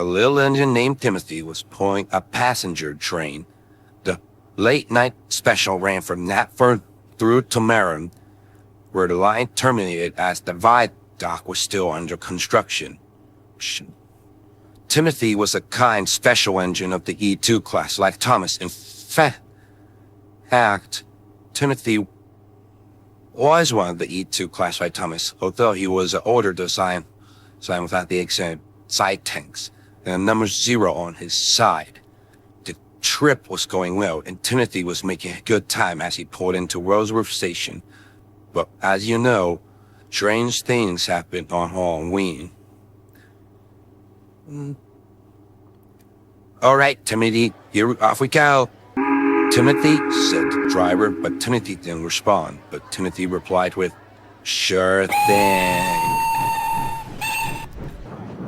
a little engine named Timothy was pulling a passenger train. The late-night special ran from Natford through Topham, where the line terminated as the viaduct was still under construction. Timothy was a kind special engine of the E2 class, like Thomas. In fact, Timothy was one of the E2 class like Thomas, although he was an older design without the extended side tanks and a number 0 on his side. The trip was going well, and Timothy was making a good time as he pulled into Roseworth Station. But as you know, strange things happen on Halloween. All right, Timothy, off we go. Timothy, said the driver, but Timothy didn't respond. But Timothy replied with, sure thing.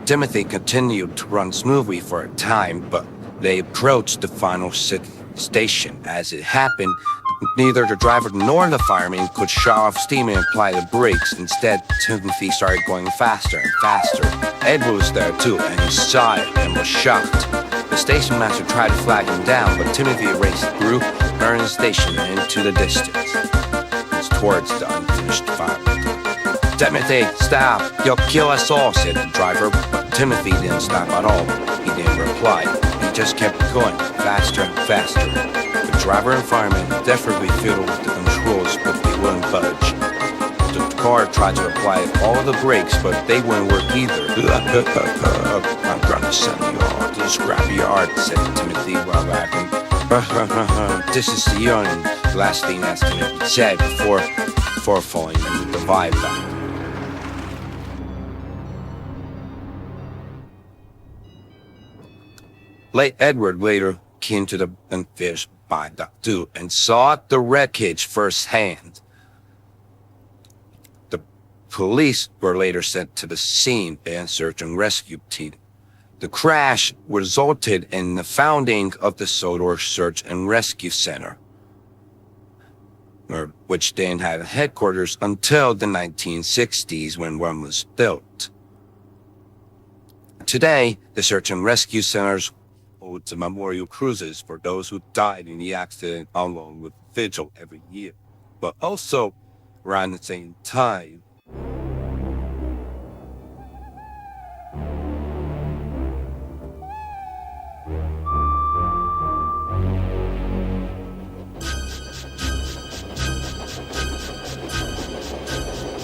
Timothy continued to run smoothly for a time, but they approached the final station. As it happened, neither the driver nor the fireman could shut off steam and apply the brakes. Instead, Timothy started going faster and faster. Edward was there too, and he saw it and was shocked. The station master tried to flag him down, but Timothy raced through the station and into the distance. It's towards the unfinished fire. Timothy, stop! You'll kill us all, said the driver, but Timothy didn't stop at all. He didn't reply. He just kept going, faster and faster. The driver and fireman desperately fiddled with the controls, but they wouldn't budge. The car tried to apply all the brakes, but they wouldn't work either. I'm gonna send you all to the scrapyard, said Timothy while laughing. This is the last thing that Timothy said before falling into the viaduct. Late Edward later came to the unfinished viaduct too and saw the wreckage firsthand. The police were later sent to the scene and search and rescue team. The crash resulted in the founding of the Sodor Search and Rescue Center, which didn't have headquarters until the 1960s when one was built. Today, the Search and Rescue Centers holds memorial cruises for those who died in the accident along with vigil every year. But also, around the same time,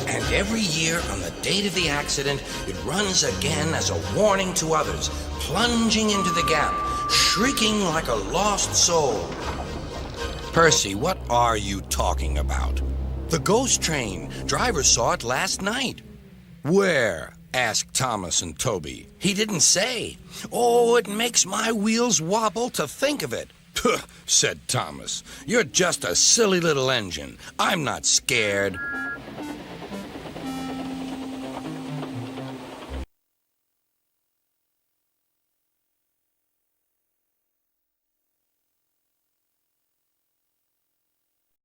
and every year on the date of the accident, it runs again as a warning to others, plunging into the gap, shrieking like a lost soul. Percy, what are you talking about? The ghost train. Driver saw it last night. Where? Asked Thomas and Toby. He didn't say. Oh, it makes my wheels wobble to think of it. Puh, said Thomas. You're just a silly little engine. I'm not scared.